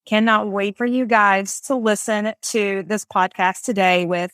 Cannot wait for you guys to listen to this podcast today with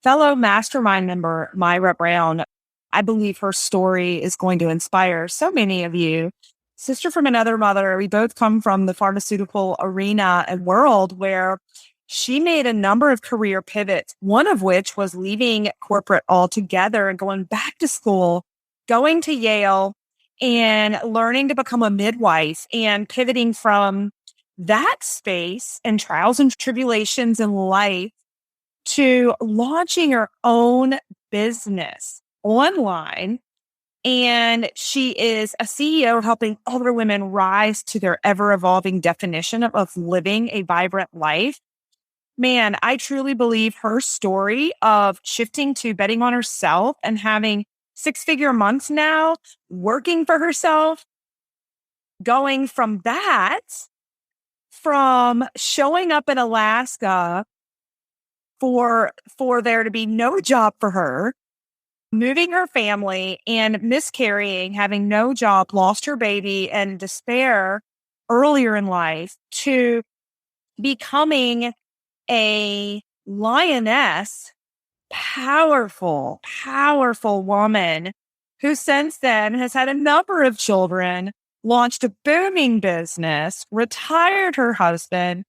fellow mastermind member, Maraya Brown. I believe her story is going to inspire so many of you. Sister from another mother, we both come from the pharmaceutical arena and world where she made a number of career pivots, one of which was leaving corporate altogether and going back to school, going to Yale and learning to become a midwife and pivoting from that space and trials and tribulations in life to launching her own business online. And she is a CEO helping other women rise to their ever-evolving definition of living a vibrant life. Man, I truly believe her story of shifting to betting on herself and having six-figure months now, working for herself, going from that, from showing up in Alaska for there to be no job for her, moving her family and miscarrying, having no job, lost her baby and despair earlier in life, to becoming a lioness, powerful woman who since then has had a number of children, launched a booming business, retired her husband,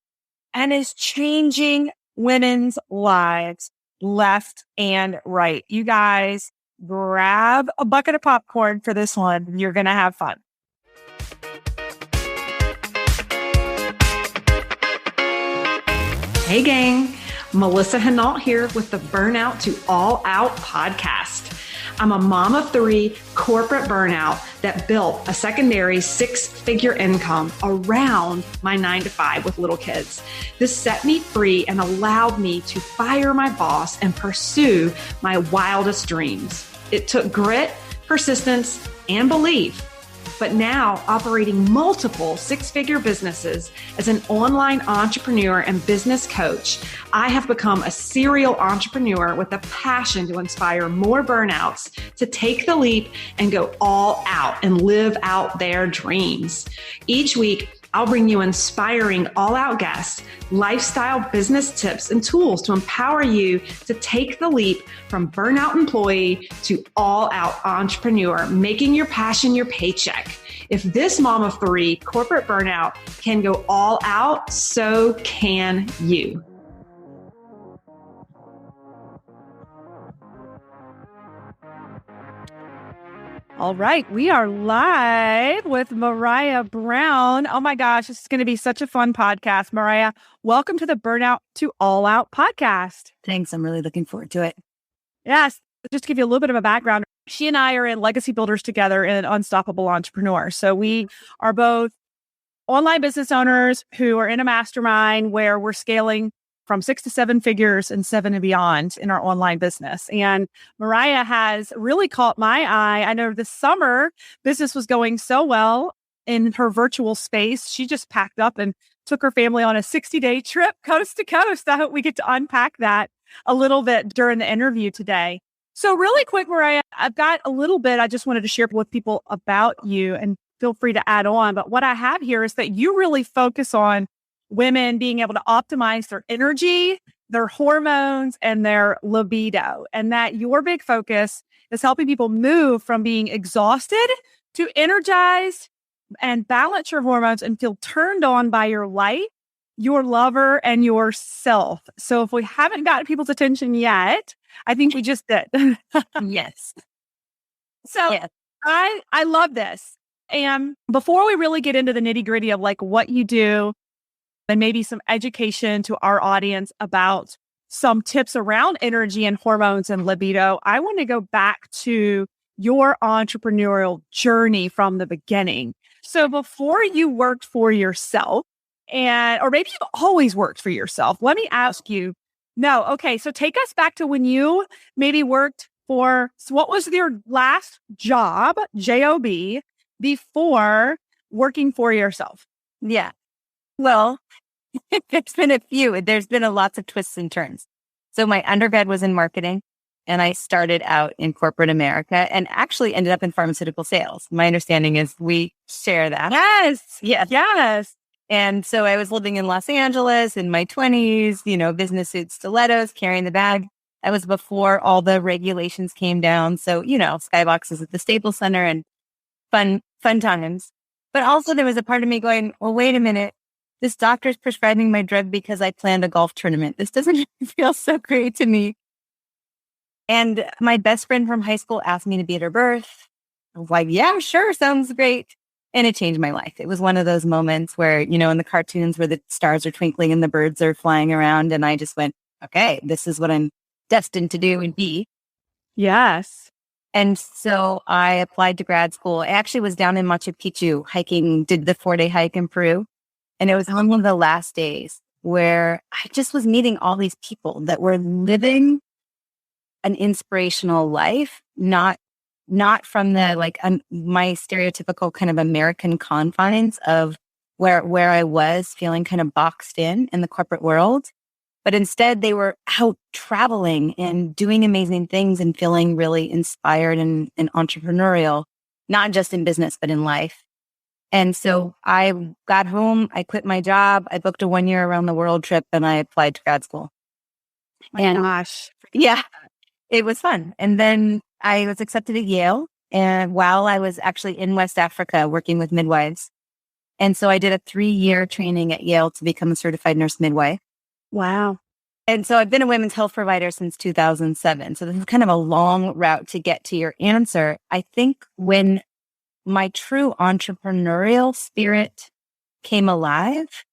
and is changing women's lives left and right. You guys grab a bucket of popcorn for this one. You're going to have fun. Hey gang, Melissa Hinault here with the Burnout to All Out podcast. I'm a mom of three, corporate burnout that built a secondary six-figure income around my 9-to-5 with little kids. This set me free and allowed me to fire my boss and pursue my wildest dreams. It took grit, persistence, and belief. But now, operating multiple six-figure businesses as an online entrepreneur and business coach, I have become a serial entrepreneur with a passion to inspire more burnouts to take the leap and go all out and live out their dreams. Each week, I'll bring you inspiring all-out guests, lifestyle business tips, and tools to empower you to take the leap from burnout employee to all-out entrepreneur, making your passion your paycheck. If this mom of three, corporate burnout, can go all out, so can you. All right, we are live with Maraya Brown. Oh my gosh, this is going to be such a fun podcast. Maraya, welcome to the Burnout to All Out podcast. Thanks. I'm really looking forward to it. Yes, just to give you a little bit of a background, she and I are in Legacy Builders together in Unstoppable Entrepreneur. So we are both online business owners who are in a mastermind where we're scaling from 6 to 7 figures and 7 and beyond in our online business. And Maraya has really caught my eye. I know this summer, business was going so well in her virtual space. She just packed up and took her family on a 60-day trip coast to coast. I hope we get to unpack that a little bit during the interview today. So really quick, Maraya, I've got a little bit I just wanted to share with people about you, and feel free to add on. But what I have here is that you really focus on women being able to optimize their energy, their hormones, and their libido. And that your big focus is helping people move from being exhausted to energized and balance your hormones and feel turned on by your light, your lover, and yourself. So if we haven't gotten people's attention yet, I think we just did. Yes. So yes. I love this. And before we really get into the nitty-gritty of like what you do, and maybe some education to our audience about some tips around energy and hormones and libido, I want to go back to your entrepreneurial journey from the beginning. So before you worked for yourself, or maybe you've always worked for yourself, let me ask you, so take us back to when you maybe worked so what was your last job, J-O-B, before working for yourself? Yeah. Well, there's been a few. There's been lots of twists and turns. So my undergrad was in marketing, and I started out in corporate America and actually ended up in pharmaceutical sales. My understanding is we share that. Yes. And so I was living in Los Angeles in my 20s, business suit stilettos, carrying the bag. That was before all the regulations came down. So, skyboxes at the Staples Center and fun times. But also there was a part of me going, well, wait a minute. This doctor's prescribing my drug because I planned a golf tournament. This doesn't feel so great to me. And my best friend from high school asked me to be at her birth. I was like, yeah, sure. Sounds great. And it changed my life. It was one of those moments where, in the cartoons where the stars are twinkling and the birds are flying around. And I just went, okay, this is what I'm destined to do and be. Yes. And so I applied to grad school. I actually was down in Machu Picchu hiking, did the 4-day hike in Peru. And it was on one of the last days where I just was meeting all these people that were living an inspirational life, not from the my stereotypical kind of American confines of where I was feeling kind of boxed in the corporate world. But instead, they were out traveling and doing amazing things and feeling really inspired and entrepreneurial, not just in business, but in life. And so I got home, I quit my job, I booked a 1-year around the world trip, and I applied to grad school. My gosh. Yeah, it was fun. And then I was accepted at Yale, and while I was actually in West Africa working with midwives. And so I did a 3-year training at Yale to become a certified nurse midwife. Wow. And so I've been a women's health provider since 2007. So this is kind of a long route to get to your answer. I think when my true entrepreneurial spirit came alive,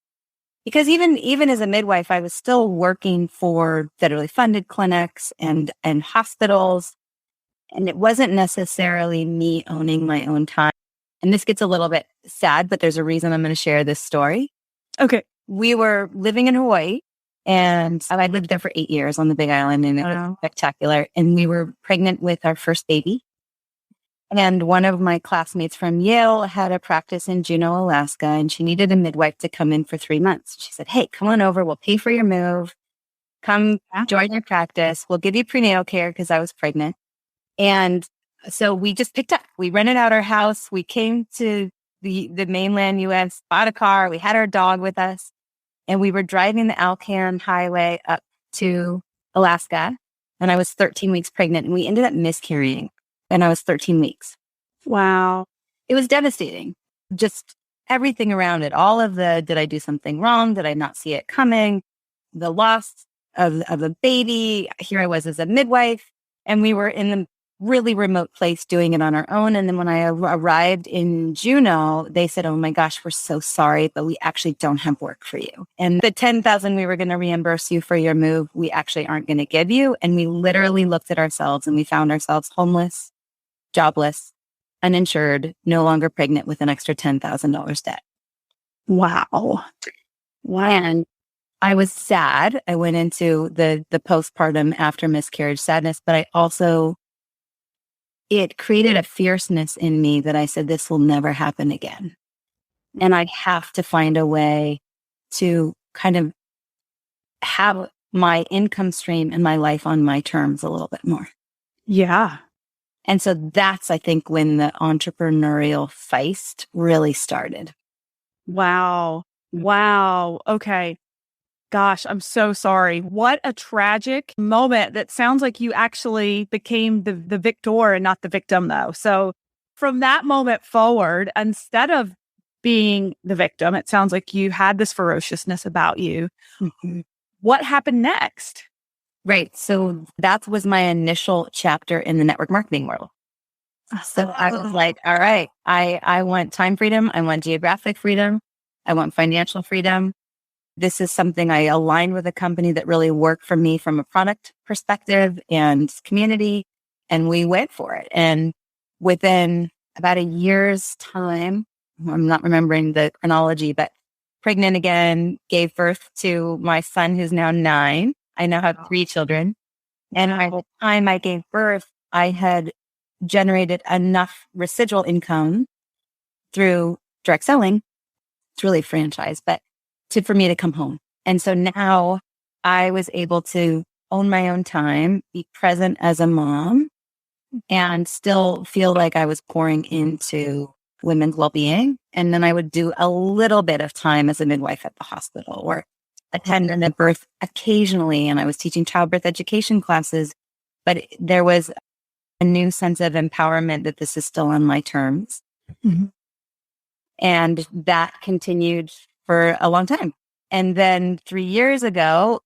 because even as a midwife, I was still working for federally funded clinics and hospitals. And it wasn't necessarily me owning my own time. And this gets a little bit sad, but there's a reason I'm going to share this story. Okay. We were living in Hawaii. And I lived there for 8 years on the Big Island, and it was spectacular. And we were pregnant with our first baby. And one of my classmates from Yale had a practice in Juneau, Alaska, and she needed a midwife to come in for 3 months. She said, hey, come on over. We'll pay for your move. Come join your practice. We'll give you prenatal care because I was pregnant. And so we just picked up. We rented out our house. We came to the mainland U.S., bought a car. We had our dog with us. And we were driving the Alcan Highway up to Alaska, and I was 13 weeks pregnant, and we ended up miscarrying, and I was 13 weeks. Wow. It was devastating. Just everything around it. All of the, did I do something wrong? Did I not see it coming? The loss of a baby. Here I was as a midwife, and we were in the really remote place doing it on our own. And then when I arrived in Juneau, they said, oh my gosh, we're so sorry, but we actually don't have work for you. And the $10,000 we were going to reimburse you for your move, we actually aren't going to give you. And we literally looked at ourselves and we found ourselves homeless, jobless, uninsured, no longer pregnant with an extra $10,000 debt. Wow. And I was sad. I went into the postpartum after miscarriage sadness, but I also, it created a fierceness in me that I said, this will never happen again. And I have to find a way to kind of have my income stream and my life on my terms a little bit more. Yeah. And so that's, I think, when the entrepreneurial feist really started. Wow. Wow. Okay. Gosh, I'm so sorry. What a tragic moment. That sounds like you actually became the victor and not the victim, though. So from that moment forward, instead of being the victim, it sounds like you had this ferociousness about you. Mm-hmm. What happened next? Right. So that was my initial chapter in the network marketing world. So I was like, all right, I want time freedom. I want geographic freedom. I want financial freedom. This is something I aligned with a company that really worked for me from a product perspective and community. And we went for it. And within about a year's time, I'm not remembering the chronology, but pregnant again, gave birth to my son, who's now 9. I now have 3 children. And by the time I gave birth, I had generated enough residual income through direct selling. It's really a franchise, but for me to come home. And so now I was able to own my own time, be present as a mom, and still feel like I was pouring into women's well-being. And then I would do a little bit of time as a midwife at the hospital or attend a birth occasionally. And I was teaching childbirth education classes, but there was a new sense of empowerment that this is still on my terms. Mm-hmm. And that continued for a long time. And then 3 years ago,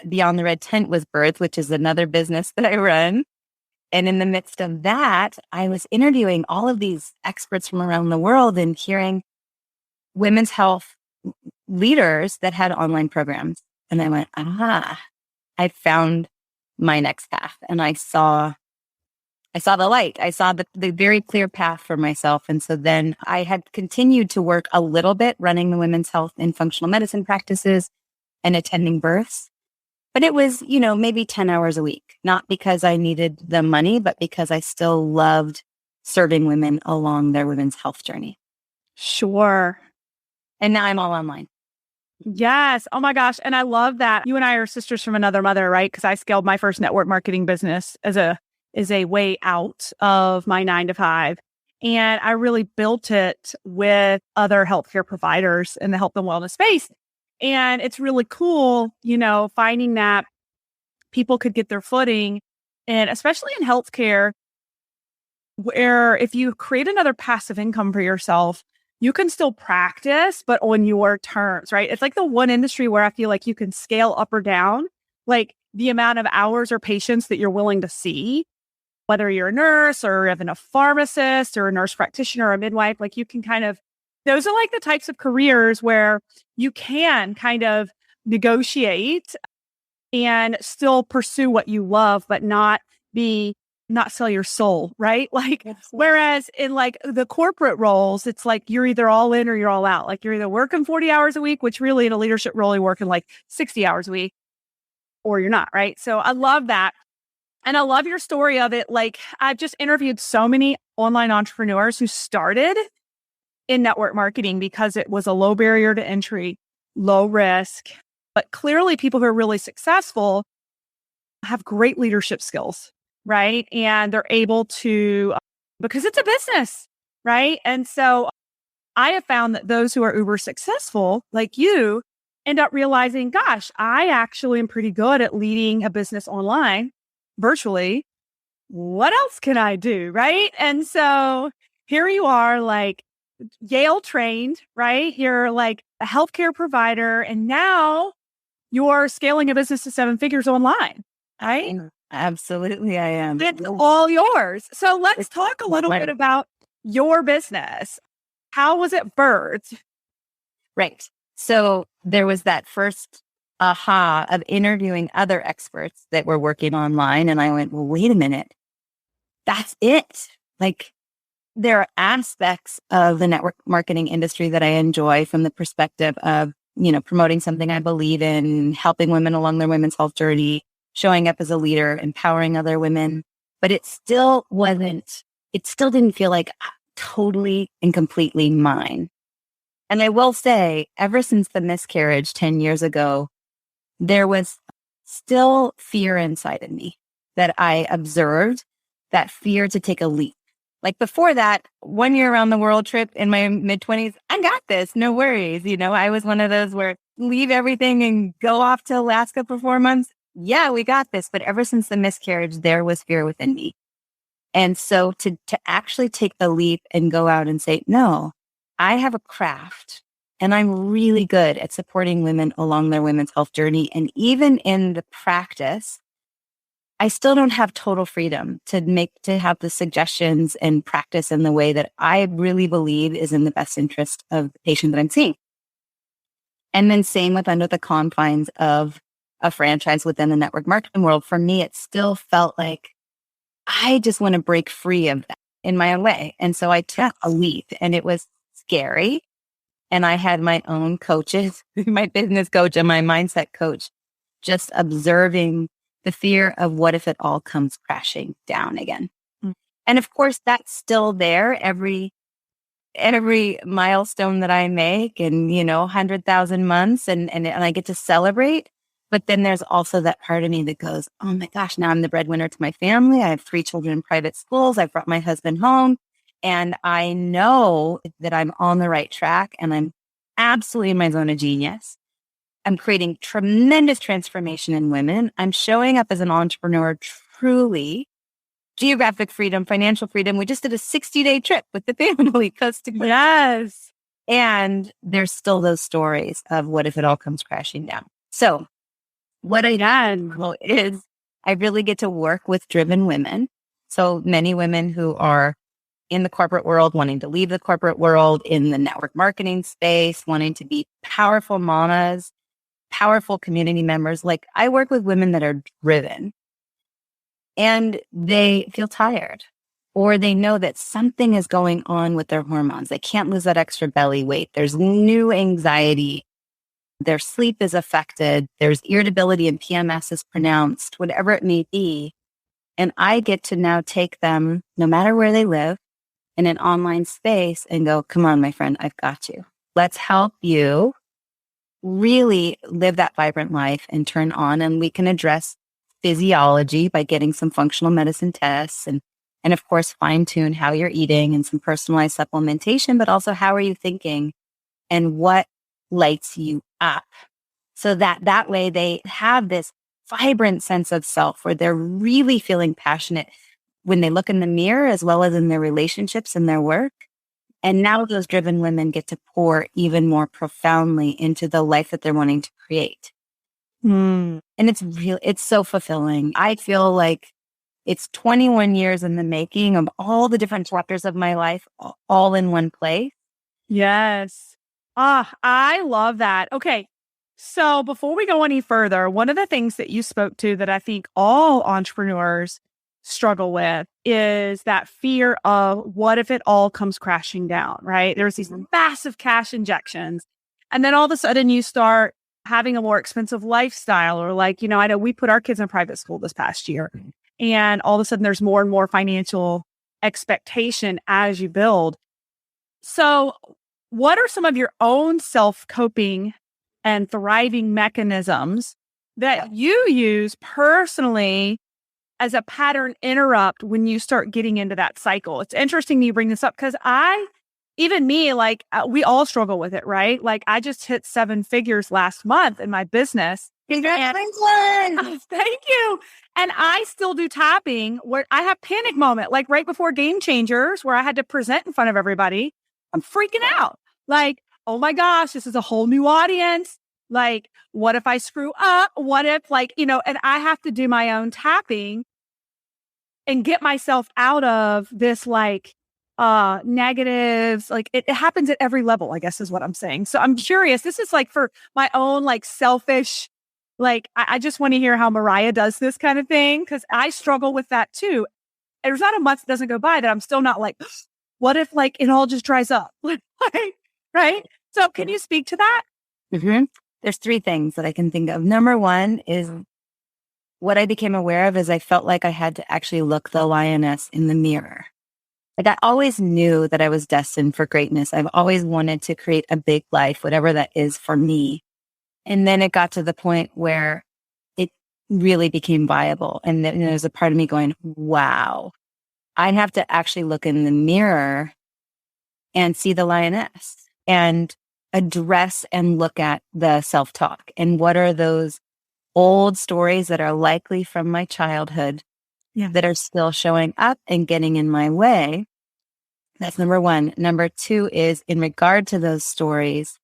Beyond the Red Tent was birthed, which is another business that I run. And in the midst of that, I was interviewing all of these experts from around the world and hearing women's health leaders that had online programs. And I went, I found my next path. And I saw the light. I saw the very clear path for myself. And so then I had continued to work a little bit running the women's health and functional medicine practices and attending births. But it was, maybe 10 hours a week, not because I needed the money, but because I still loved serving women along their women's health journey. Sure. And now I'm all online. Yes. Oh my gosh. And I love that. You and I are sisters from another mother, right? Because I scaled my first network marketing business as a way out of my 9-to-5. And I really built it with other healthcare providers in the health and wellness space. And it's really cool, finding that people could get their footing, and especially in healthcare, where if you create another passive income for yourself, you can still practice, but on your terms, right? It's like the one industry where I feel like you can scale up or down, like the amount of hours or patients that you're willing to see, whether you're a nurse or even a pharmacist or a nurse practitioner or a midwife, like you can those are like the types of careers where you can kind of negotiate and still pursue what you love, but not sell your soul, right? Like, whereas in like the corporate roles, it's like you're either all in or you're all out. Like you're either working 40 hours a week, which really in a leadership role, you're working like 60 hours a week, or you're not, right? So I love that. And I love your story of it. Like I've just interviewed so many online entrepreneurs who started in network marketing because it was a low barrier to entry, low risk, but clearly people who are really successful have great leadership skills, right? And they're able to, because it's a business, right? And so I have found that those who are uber successful, like you, end up realizing, gosh, I actually am pretty good at leading a business online, virtually. What else can I do, right? And so here you are, like Yale trained, right? You're like a healthcare provider, and now you're scaling a business to 7 figures online, right? Absolutely, I am. It's all yours. So let's talk a little bit about your business. How was it birthed? Right. So there was that first aha of interviewing other experts that were working online. And I went, well, wait a minute. That's it. Like, there are aspects of the network marketing industry that I enjoy from the perspective of, promoting something I believe in, helping women along their women's health journey, showing up as a leader, empowering other women. But it still didn't feel like totally and completely mine. And I will say, ever since the miscarriage 10 years ago, there was still fear inside of me that I observed, that fear to take a leap. Like before that, 1 year around the world trip in my mid-20s, I got this, no worries. I was one of those where leave everything and go off to Alaska for 4 months. Yeah, we got this. But ever since the miscarriage, there was fear within me. And so to actually take the leap and go out and say, no, I have a craft and I'm really good at supporting women along their women's health journey. And even in the practice, I still don't have total freedom to have the suggestions and practice in the way that I really believe is in the best interest of the patient that I'm seeing. And then same with under the confines of a franchise within the network marketing world. For me, it still felt like I just want to break free of that in my own way. And so I took a leap, and it was scary. And I had my own coaches, my business coach and my mindset coach, just observing the fear of what if it all comes crashing down again. Mm. And of course, that's still there every milestone that I make, and 100,000 months, and I get to celebrate. But then there's also that part of me that goes, oh my gosh, now I'm the breadwinner to my family. I have 3 children in private schools. I've brought my husband home. And I know that I'm on the right track and I'm absolutely in my zone of genius. I'm creating tremendous transformation in women. I'm showing up as an entrepreneur, truly geographic freedom, financial freedom. We just did a 60-day trip with the family, coast to coast. Yes. And there's still those stories of what if it all comes crashing down. So what I do is I really get to work with driven women. So many women who are in the corporate world, wanting to leave the corporate world, in the network marketing space, wanting to be powerful mamas, powerful community members. Like, I work with women that are driven and they feel tired, or they know that something is going on with their hormones. They can't lose that extra belly weight. There's new anxiety. Their sleep is affected. There's irritability and PMS is pronounced, whatever it may be. And I get to now take them, no matter where they live, in an online space and go, come on, my friend, I've got you. Let's help you really live that vibrant life and turn on. And we can address physiology by getting some functional medicine tests and of course, fine tune how you're eating and some personalized supplementation, but also how are you thinking and what lights you up, so that way they have this vibrant sense of self where they're really feeling passionate when they look in the mirror, as well as in their relationships and their work. And now those driven women get to pour even more profoundly into the life that they're wanting to create. And it's so fulfilling. I feel like it's 21 years in the making of all the different chapters of my life, all in one place. Yes. I love that. Okay. So before we go any further, one of the things that you spoke to that I think all entrepreneurs struggle with is that fear of what if it all comes crashing down, right? There's these massive cash injections. And then all of a sudden you start having a more expensive lifestyle, or like, I know we put our kids in private school this past year, and all of a sudden there's more and more financial expectation as you build. So what are some of your own self-coping and thriving mechanisms that you use personally as a pattern interrupt when you start getting into that cycle? It's interesting you bring this up because we all struggle with it, right? Like, I just hit 7 figures last month in my business. Congratulations! Thank you. And I still do tapping where I have panic moment, like right before Game Changers, where I had to present in front of everybody. I'm freaking out. Like, oh my gosh, this is a whole new audience. Like, what if I screw up? What if and I have to do my own tapping and get myself out of this negatives. Like, it happens at every level, I guess is what I'm saying. So I'm curious, this is like for my own selfish, I just want to hear how Maraya does this kind of thing, because I struggle with that too. There's not a month that doesn't go by that I'm still not like, what if it all just dries up? Right? So can you speak to that? Mm-hmm. There's 3 things that I can think of. Number 1 is what I became aware of is I felt like I had to actually look the lioness in the mirror. Like, I always knew that I was destined for greatness. I've always wanted to create a big life, whatever that is for me. And then it got to the point where it really became viable. And then there's a part of me going, wow, I have to actually look in the mirror and see the lioness and address and look at the self-talk. And what are those old stories that are likely from my childhood that are still showing up and getting in my way? That's number 1. Number 2 is, in regard to those stories,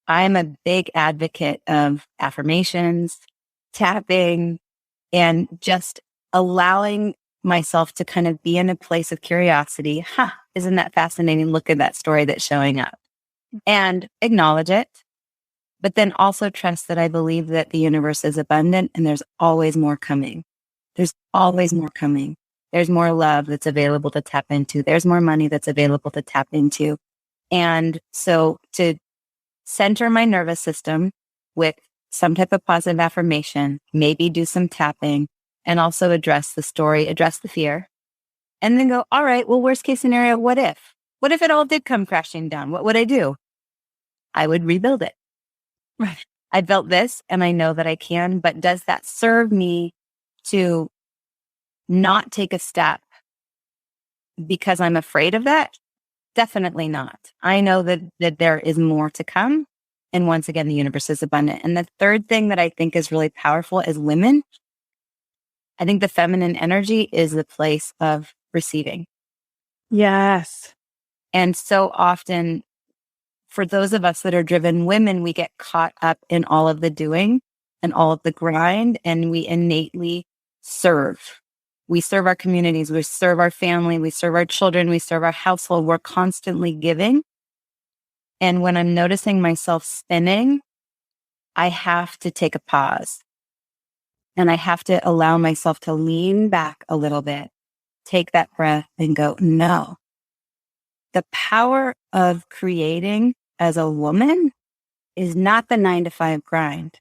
I'm a big advocate of affirmations, tapping, and just allowing myself to kind of be in a place of curiosity. Isn't that fascinating? Look at that story that's showing up, and acknowledge it. But then also trust that I believe that the universe is abundant and there's always more coming. There's always more coming. There's more love that's available to tap into. There's more money that's available to tap into. And so to center my nervous system with some type of positive affirmation, maybe do some tapping, and also address the story, address the fear, and then go, all right, well, worst case scenario, what if? What if it all did come crashing down? What would I do? I would rebuild it. Right. I built this and I know that I can, but does that serve me to not take a step because I'm afraid of that? Definitely not. I know that there is more to come. And once again, the universe is abundant. And the third thing that I think is really powerful as women, I think the feminine energy is the place of receiving. Yes. And so often, for those of us that are driven women, we get caught up in all of the doing and all of the grind, and we innately serve. We serve our communities, we serve our family, we serve our children, we serve our household. We're constantly giving. And when I'm noticing myself spinning, I have to take a pause. And I have to allow myself to lean back a little bit, take that breath and go, no. The power of creating as a woman is not the 9-to-5 grind.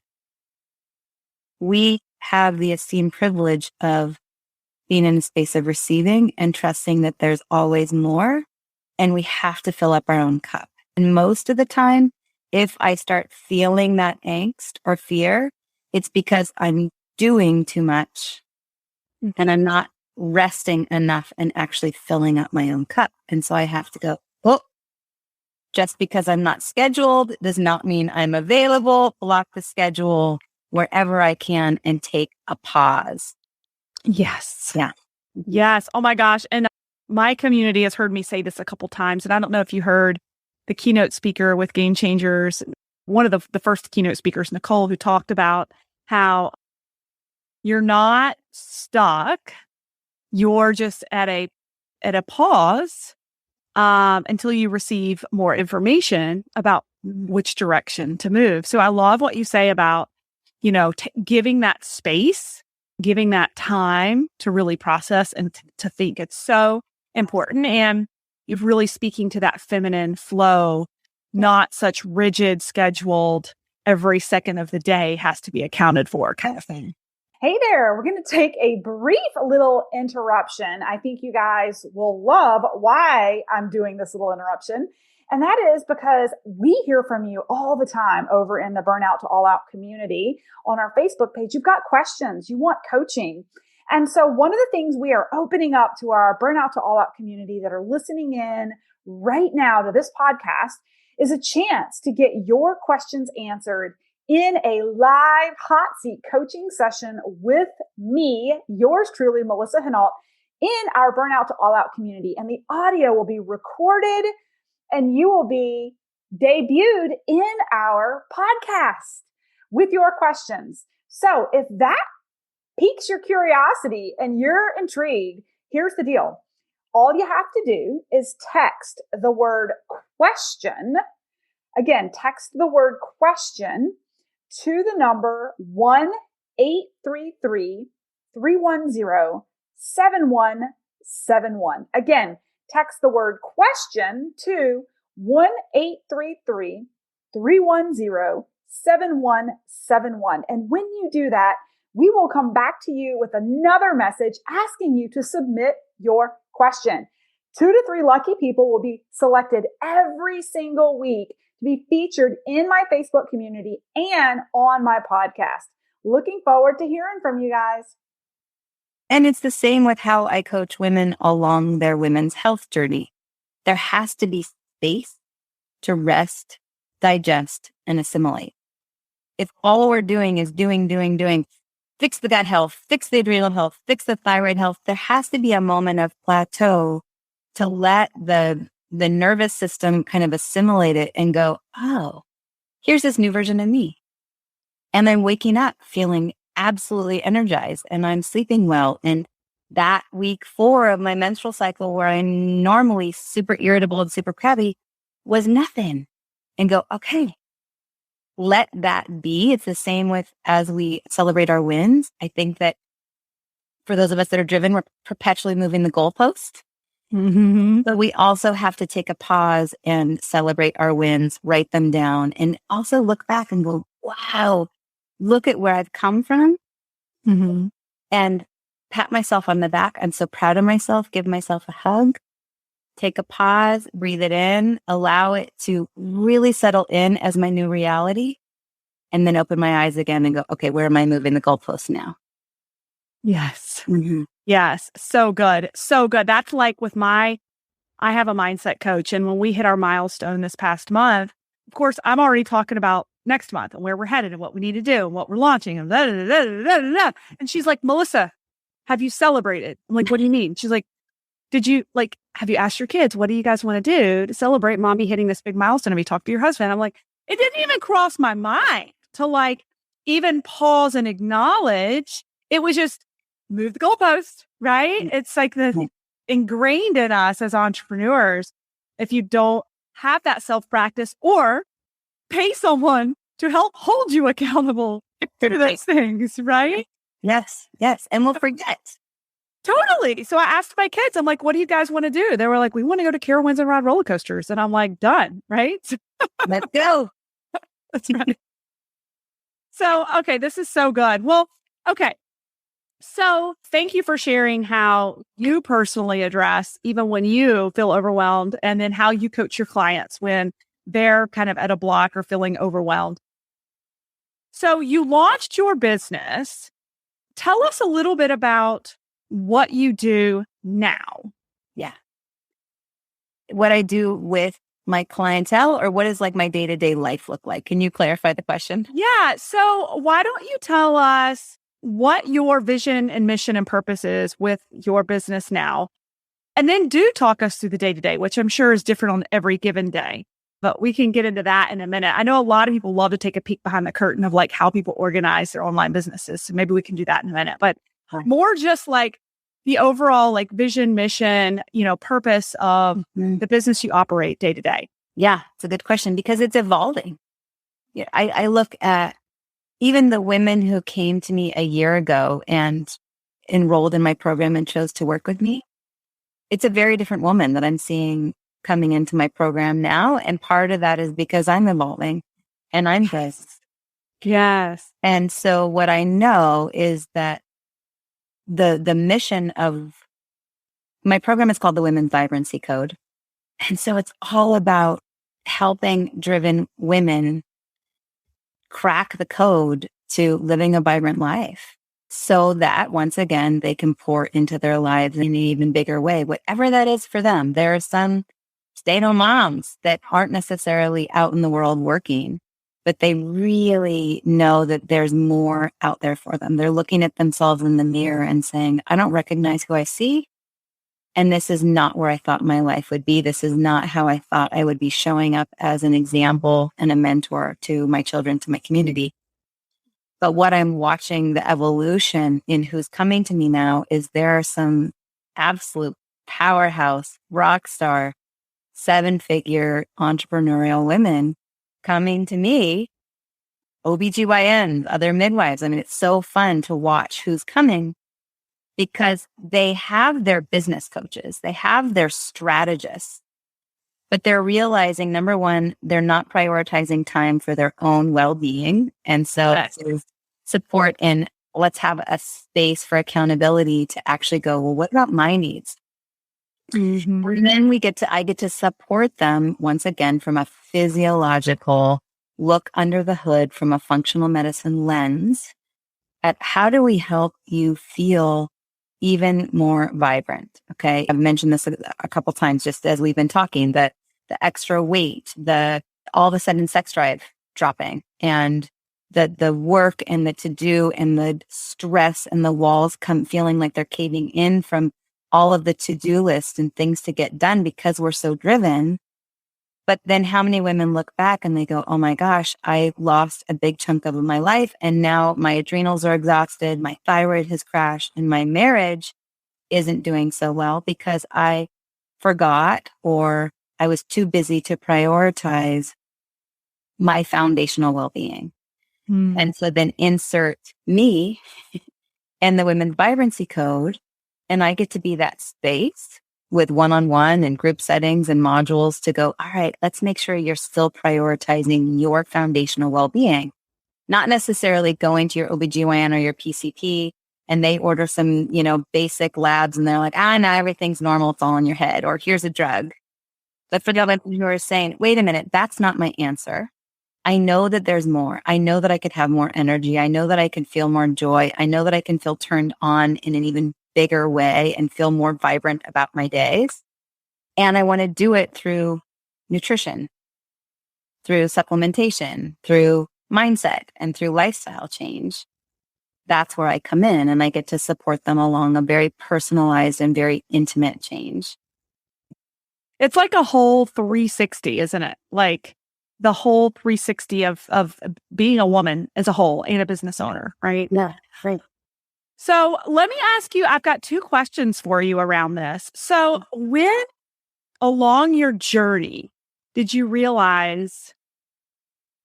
We have the esteemed privilege of being in a space of receiving and trusting that there's always more, and we have to fill up our own cup. And most of the time, if I start feeling that angst or fear, it's because I'm doing too much and I'm not resting enough and actually filling up my own cup. And so I have to go, oh, just because I'm not scheduled does not mean I'm available. Block the schedule wherever I can and take a pause. Yes. Yeah. Yes. Oh my gosh. And my community has heard me say this a couple times. And I don't know if you heard the keynote speaker with Game Changers, one of the first keynote speakers, Nicole, who talked about how you're not stuck. You're just at a pause until you receive more information about which direction to move. So I love what you say about, giving that space, giving that time to really process and to think. It's so important. And you're really speaking to that feminine flow, not such rigid, scheduled, every second of the day has to be accounted for kind of thing. Hey there, we're going to take a brief little interruption. I think you guys will love why I'm doing this little interruption. And that is because we hear from you all the time over in the Burnout to All Out community on our Facebook page. You've got questions, you want coaching. And so one of the things we are opening up to our Burnout to All Out community that are listening in right now to this podcast is a chance to get your questions answered in a live hot seat coaching session with me, yours truly, Melissa Hinault, in our Burnout to All Out community. And the audio will be recorded and you will be debuted in our podcast with your questions. So if that piques your curiosity and you're intrigued, here's the deal. All you have to do is text the word question. Again, text the word question to the number 1-833-310-7171. Again, text the word question to 1-833-310-7171. And when you do that, we will come back to you with another message asking you to submit your question. 2 to 3 lucky people will be selected every single week to be featured in my Facebook community and on my podcast. Looking forward to hearing from you guys. And it's the same with how I coach women along their women's health journey. There has to be space to rest, digest, and assimilate. If all we're doing is doing, fix the gut health, fix the adrenal health, fix the thyroid health, there has to be a moment of plateau to let the nervous system kind of assimilate it and go, oh, here's this new version of me. And I'm waking up feeling absolutely energized and I'm sleeping well. And that week 4 of my menstrual cycle, where I'm normally super irritable and super crabby, was nothing. And go, okay, let that be. It's the same with as we celebrate our wins. I think that for those of us that are driven, we're perpetually moving the goalpost. Mm-hmm. But we also have to take a pause and celebrate our wins, write them down, and also look back and go, wow, look at where I've come from. Mm-hmm. And pat myself on the back. I'm so proud of myself. Give myself a hug. Take a pause, breathe it in, allow it to really settle in as my new reality, and then open my eyes again and go, okay, where am I moving the goalpost now? Yes. Mm-hmm. Yes. So good. So good. That's like with I have a mindset coach. And when we hit our milestone this past month, of course, I'm already talking about next month and where we're headed and what we need to do and what we're launching. And, and she's like, Melissa, have you celebrated? I'm like, what do you mean? She's like, have you asked your kids, what do you guys want to do to celebrate mommy hitting this big milestone? Have you talked to your husband? I'm like, it didn't even cross my mind to even pause and acknowledge. It was just move the goalpost, right? It's like ingrained in us as entrepreneurs. If you don't have that self-practice or pay someone to help hold you accountable to those things, right? Yes. Yes. And we'll forget. Totally. So I asked my kids, I'm like, what do you guys want to do? They were like, we want to go to Carowinds and ride roller coasters. And I'm like, done. Right. Let's go. That's right. So, okay. This is so good. Well, okay. So thank you for sharing how you personally address even when you feel overwhelmed, and then how you coach your clients when they're kind of at a block or feeling overwhelmed. So you launched your business. Tell us a little bit about what you do now. Yeah. What I do with my clientele, or what does my day-to-day life look like? Can you clarify the question? Yeah. So why don't you tell us what your vision and mission and purpose is with your business now? And then do talk us through the day-to-day, which I'm sure is different on every given day. But we can get into that in a minute. I know a lot of people love to take a peek behind the curtain of how people organize their online businesses. So maybe we can do that in a minute. But more just the overall vision, mission, purpose of the business you operate day to day. Yeah, it's a good question because it's evolving. Yeah, I look at even the women who came to me a year ago and enrolled in my program and chose to work with me. It's a very different woman that I'm seeing coming into my program now. And part of that is because I'm evolving and I'm this. Yes. And so what I know is that the mission of my program is called the Women's Vibrancy Code. And so it's all about helping driven women crack the code to living a vibrant life so that once again, they can pour into their lives in an even bigger way, whatever that is for them. There are some stay-at-home moms that aren't necessarily out in the world working, but they really know that there's more out there for them. They're looking at themselves in the mirror and saying, I don't recognize who I see. And this is not where I thought my life would be. This is not how I thought I would be showing up as an example and a mentor to my children, to my community. But what I'm watching, the evolution in who's coming to me now, is there are some absolute powerhouse, rock star, 7-figure entrepreneurial women coming to me, OBGYNs, other midwives. I mean, it's so fun to watch who's coming because they have their business coaches, they have their strategists, but they're realizing, number one, they're not prioritizing time for their own well-being. And so there's support in let's have a space for accountability to actually go, well, what about my needs? Mm-hmm. And then I get to support them once again from a physiological look under the hood, from a functional medicine lens at how do we help you feel even more vibrant. Okay. I've mentioned this a couple times just as we've been talking, that the extra weight, the all of a sudden sex drive dropping, and the work and the to-do and the stress and the walls feeling like they're caving in from all of the to-do lists and things to get done because we're so driven. But then how many women look back and they go, oh my gosh, I lost a big chunk of my life and now my adrenals are exhausted, my thyroid has crashed, and my marriage isn't doing so well because I forgot or I was too busy to prioritize my foundational well-being. And so then insert me and the Women's Vibrancy Code, and I get to be that space with one-on-one and group settings and modules to go, all right, let's make sure you're still prioritizing your foundational well-being, not necessarily going to your OBGYN or your PCP and they order some, basic labs and they're like, no, everything's normal. It's all in your head, or here's a drug. But for the women who are saying, wait a minute, that's not my answer. I know that there's more. I know that I could have more energy. I know that I can feel more joy. I know that I can feel turned on in an even bigger way and feel more vibrant about my days. And I want to do it through nutrition, through supplementation, through mindset, and through lifestyle change. That's where I come in, and I get to support them along a very personalized and very intimate change. It's like a whole 360, isn't it? Like the whole 360 of being a woman as a whole and a business owner, right? Yeah, right. So let me ask you, I've got 2 questions for you around this. So when along your journey did you realize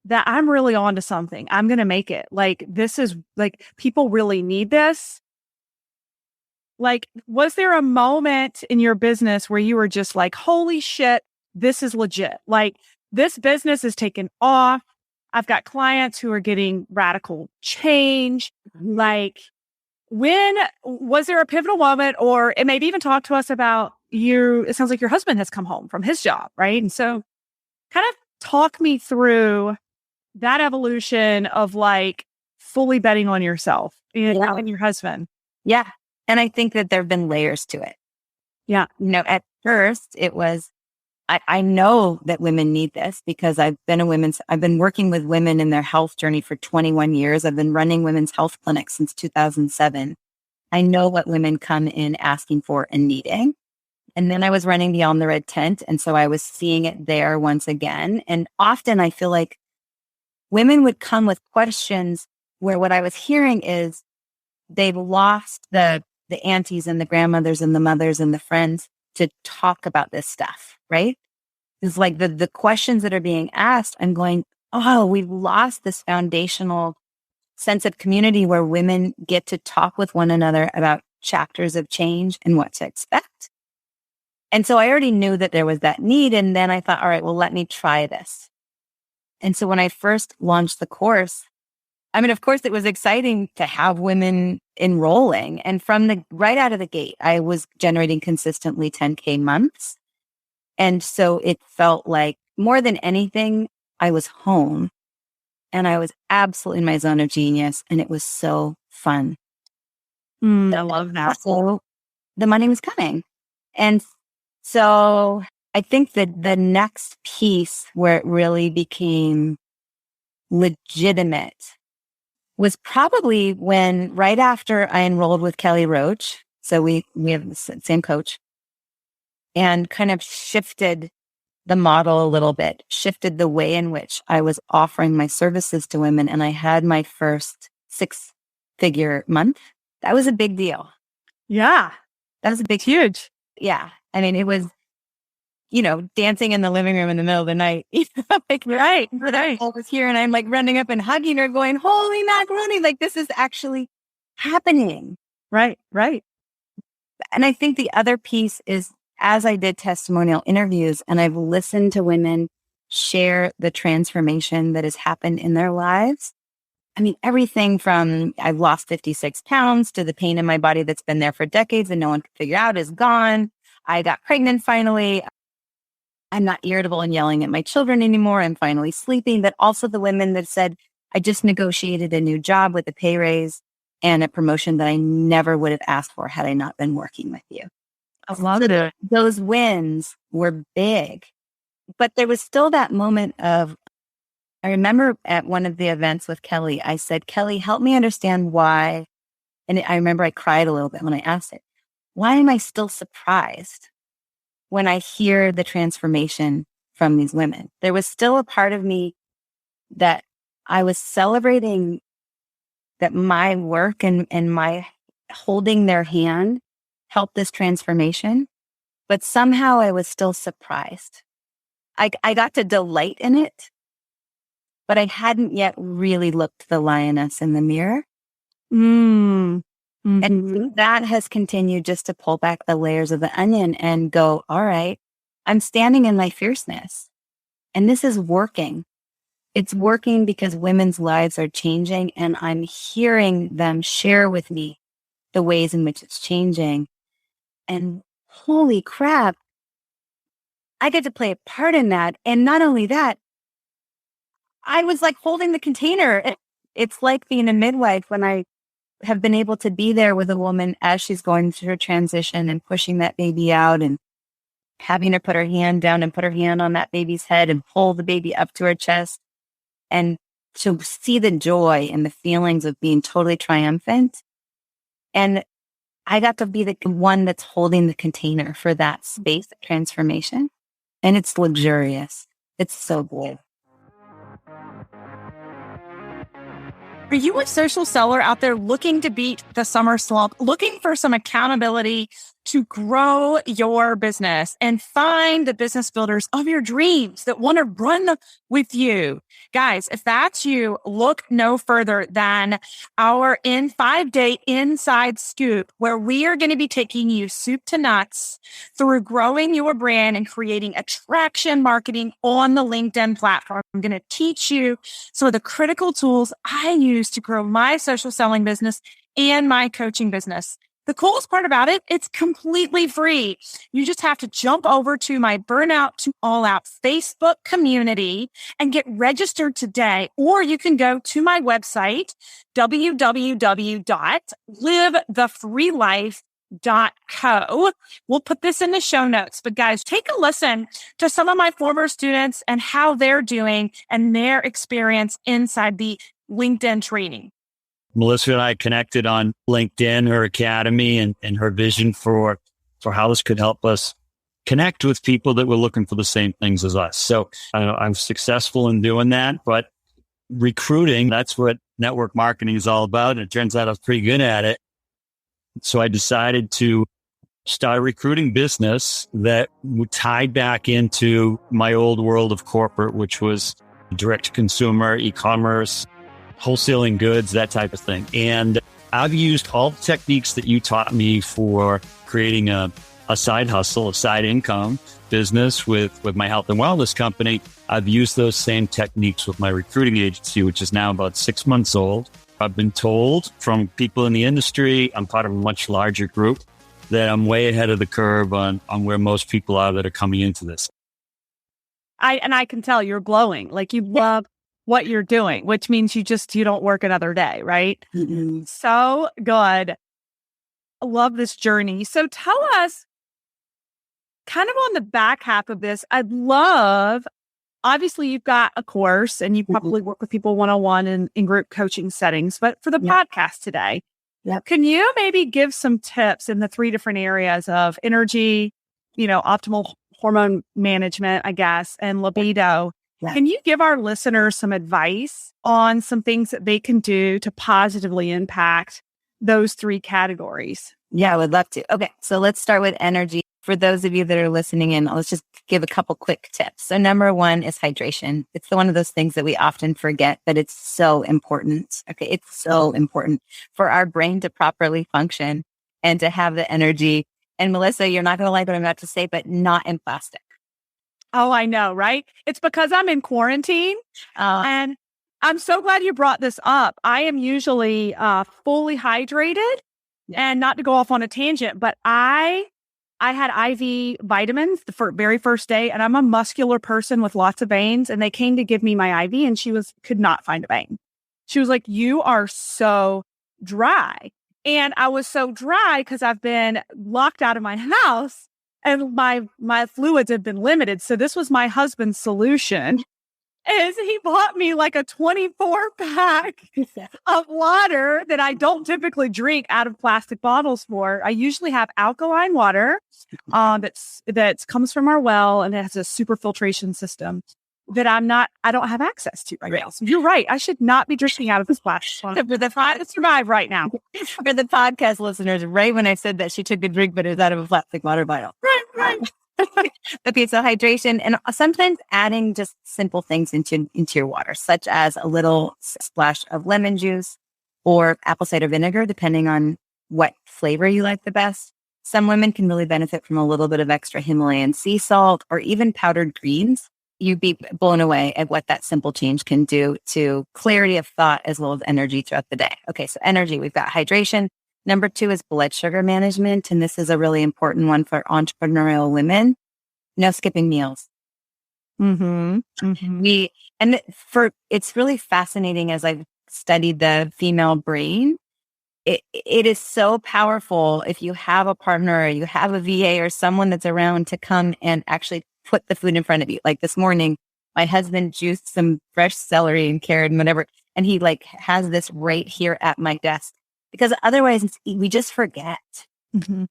that I'm really onto something? I'm going to make it. Like, this is like, people really need this. Like, was there a moment in your business where you were just like, holy shit, this is legit. Like, this business is taking off. I've got clients who are getting radical change. Like, when was there a pivotal moment, or and maybe even talk to us about you? It sounds like your husband has come home from his job, right? And so kind of talk me through that evolution of like fully betting on yourself and your husband. Yeah. And I think that there have been layers to it. Yeah. At first it was, I know that women need this because I've been working with women in their health journey for 21 years. I've been running women's health clinics since 2007. I know what women come in asking for and needing. And then I was running Beyond the Red Tent. And so I was seeing it there once again. And often I feel like women would come with questions where what I was hearing is they've lost the aunties and the grandmothers and the mothers and the friends to talk about this stuff, right? It's like the questions that are being asked, I'm going, oh, we've lost this foundational sense of community where women get to talk with one another about chapters of change and what to expect. And so I already knew that there was that need. And then I thought, all right, well, let me try this. And so when I first launched the course, I mean, of course, it was exciting to have women enrolling. And from right out of the gate, I was generating consistently 10K months. And so it felt like more than anything, I was home and I was absolutely in my zone of genius. And it was so fun. I love that. So the money was coming. And so I think that the next piece where it really became legitimate was probably when right after I enrolled with Kelly Roach. So we have the same coach, and kind of shifted the model a little bit, shifted the way in which I was offering my services to women. And I had my first 6-figure month. That was a big deal. Yeah. That was a big, huge. Yeah. I mean, it was, dancing in the living room in the middle of the night. Right. I was here and I'm like running up and hugging her going, holy macaroni, like this is actually happening. Right. And I think the other piece is, as I did testimonial interviews and I've listened to women share the transformation that has happened in their lives. I mean, everything from I've lost 56 pounds to the pain in my body that's been there for decades and no one could figure out is gone. I got pregnant finally. I'm not irritable and yelling at my children anymore. I'm finally sleeping. But also the women that said, I just negotiated a new job with a pay raise and a promotion that I never would have asked for had I not been working with you. I love it. Those wins were big, but there was still that moment of, I remember at one of the events with Kelly, I said, Kelly, help me understand why. And I remember I cried a little bit when I asked it. Why am I still surprised when I hear the transformation from these women? There was still a part of me that I was celebrating that my work and my holding their hand helped this transformation, but somehow I was still surprised. I got to delight in it, but I hadn't yet really looked the lioness in the mirror. Mm-hmm. And that has continued just to pull back the layers of the onion and go, all right, I'm standing in my fierceness and this is working. It's working because women's lives are changing and I'm hearing them share with me the ways in which it's changing. And holy crap, I get to play a part in that. And not only that, I was like holding the container. It's like being a midwife when I have been able to be there with a woman as she's going through her transition and pushing that baby out and having her put her hand down and put her hand on that baby's head and pull the baby up to her chest, and to see the joy and the feelings of being totally triumphant. And I got to be the one that's holding the container for that space of transformation. And it's luxurious. It's so good. Are you a social seller out there looking to beat the summer slump, looking for some accountability to grow your business and find the business builders of your dreams that want to run with you? Guys, if that's you, look no further than our 5-day inside scoop, where we are going to be taking you soup to nuts through growing your brand and creating attraction marketing on the LinkedIn platform. I'm going to teach you some of the critical tools I use to grow my social selling business and my coaching business. The coolest part about it, it's completely free. You just have to jump over to my Burnout to All Out Facebook community and get registered today. Or you can go to my website, www.livethefreelife.co. We'll put this in the show notes. But guys, take a listen to some of my former students and how they're doing and their experience inside the LinkedIn training. Melissa and I connected on LinkedIn, her academy, and her vision for how this could help us connect with people that were looking for the same things as us. So I'm successful in doing that, but recruiting, that's what network marketing is all about. And it turns out I was pretty good at it. So I decided to start a recruiting business that tied back into my old world of corporate, which was direct to consumer, e-commerce, wholesaling goods, that type of thing. And I've used all the techniques that you taught me for creating a side hustle, a side income business with my health and wellness company. I've used those same techniques with my recruiting agency, which is now about 6 months old. I've been told from people in the industry, I'm part of a much larger group, that I'm way ahead of the curve on where most people are that are coming into this. I can tell you're glowing. Like, you love what you're doing, which means you don't work another day, right? Mm-hmm. So good. I love this journey. So tell us, kind of on the back half of this, I'd love, obviously you've got a course and you probably work with people one-on-one in group coaching settings, but for the podcast today, can you maybe give some tips in the 3 different areas of energy, optimal hormone management, I guess, and libido? Yeah. Can you give our listeners some advice on some things that they can do to positively impact those 3 categories? Yeah, I would love to. Okay, so let's start with energy. For those of you that are listening in, let's just give a couple quick tips. So number 1 is hydration. It's one of those things that we often forget, but it's so important. Okay, it's so important for our brain to properly function and to have the energy. And Melissa, you're not going to like what I'm about to say, but not in plastic. Oh, I know, right? It's because I'm in quarantine. And I'm so glad you brought this up. I am usually fully hydrated, and not to go off on a tangent, but I had IV vitamins the very first day, and I'm a muscular person with lots of veins, and they came to give me my IV, and she could not find a vein. She was like, "You are so dry." And I was so dry because I've been locked out of my house. And my fluids have been limited. So this was my husband's solution, is he bought me like a 24-pack of water that I don't typically drink out of plastic bottles for. I usually have alkaline water that comes from our well, and it has a super filtration system that I don't have access to right now. So you're right. I should not be drinking out of this plastic bottle. For the to survive right now. For the podcast listeners, right when I said that, she took a drink, but it was out of a plastic water bottle. Right. Okay, so hydration, and sometimes adding just simple things into your water, such as a little splash of lemon juice or apple cider vinegar, depending on what flavor you like the best. Some women can really benefit from a little bit of extra Himalayan sea salt or even powdered greens. You'd be blown away at what that simple change can do to clarity of thought as well as energy throughout the day. Okay, so energy, we've got hydration. Number 2 is blood sugar management. And this is a really important one for entrepreneurial women. No skipping meals. It's really fascinating as I've studied the female brain. it is so powerful if you have a partner or you have a VA or someone that's around to come and actually put the food in front of you. Like this morning, my husband juiced some fresh celery and carrot and whatever, and he like has this right here at my desk, because otherwise we just forget. Mm-hmm.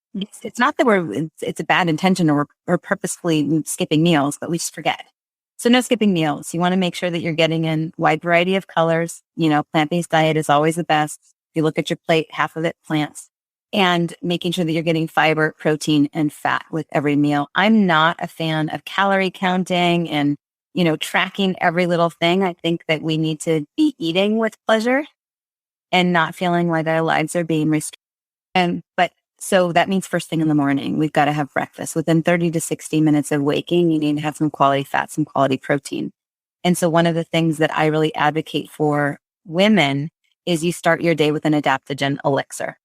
It's not that it's a bad intention or purposefully skipping meals, but we just forget. So no skipping meals. You want to make sure that you're getting in wide variety of colors. Plant-based diet is always the best. If you look at your plate, half of it plants, and making sure that you're getting fiber, protein, and fat with every meal. I'm not a fan of calorie counting and, tracking every little thing. I think that we need to be eating with pleasure and not feeling like our lives are being restricted. So that means first thing in the morning, we've got to have breakfast. Within 30 to 60 minutes of waking, you need to have some quality fat, some quality protein. And so one of the things that I really advocate for women is you start your day with an adaptogen elixir.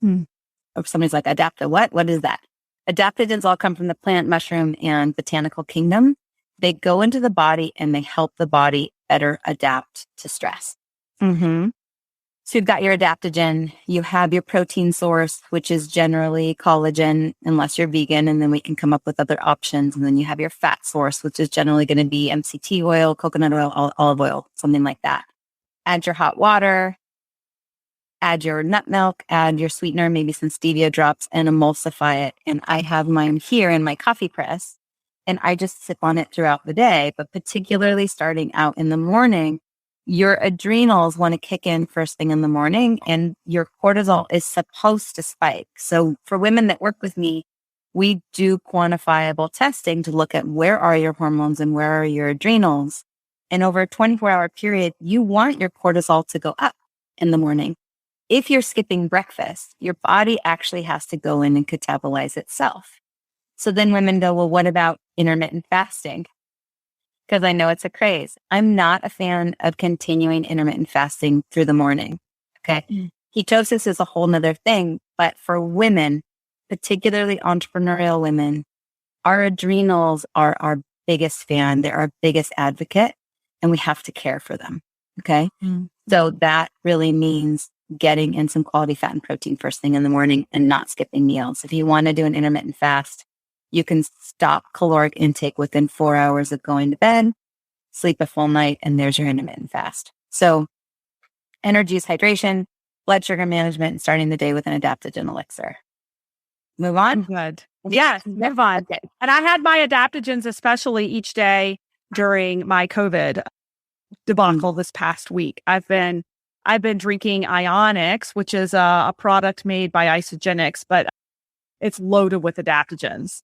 Or somebody's like, adapto what? What is that? Adaptogens all come from the plant, mushroom, and botanical kingdom. They go into the body and they help the body better adapt to stress. Mm-hmm. So you've got your adaptogen, you have your protein source, which is generally collagen, unless you're vegan, and then we can come up with other options. And then you have your fat source, which is generally going to be MCT oil, coconut oil, olive oil, something like that. Add your hot water, add your nut milk, add your sweetener, maybe some stevia drops, and emulsify it. And I have mine here in my coffee press, and I just sip on it throughout the day, but particularly starting out in the morning. Your adrenals want to kick in first thing in the morning, and your cortisol is supposed to spike. So for women that work with me, we do quantifiable testing to look at where are your hormones and where are your adrenals. And over a 24-hour period, you want your cortisol to go up in the morning. If you're skipping breakfast, your body actually has to go in and catabolize itself. So then women go, well, what about intermittent fasting? Because I know it's a craze. I'm not a fan of continuing intermittent fasting through the morning. Okay. Ketosis is a whole nother thing, but for women, particularly entrepreneurial women, our adrenals are our biggest fan. They're our biggest advocate, and we have to care for them. Okay. So that really means getting in some quality fat and protein first thing in the morning and not skipping meals. If you want to do an intermittent fast, you can stop caloric intake within 4 hours of going to bed, sleep a full night, and there's your intermittent fast. So energy is hydration, blood sugar management, and starting the day with an adaptogen elixir. Move on? Good. Yes, move on. Okay. And I had my adaptogens, especially each day during my COVID debacle this past week. I've been drinking Ionics, which is a product made by Isogenics, but it's loaded with adaptogens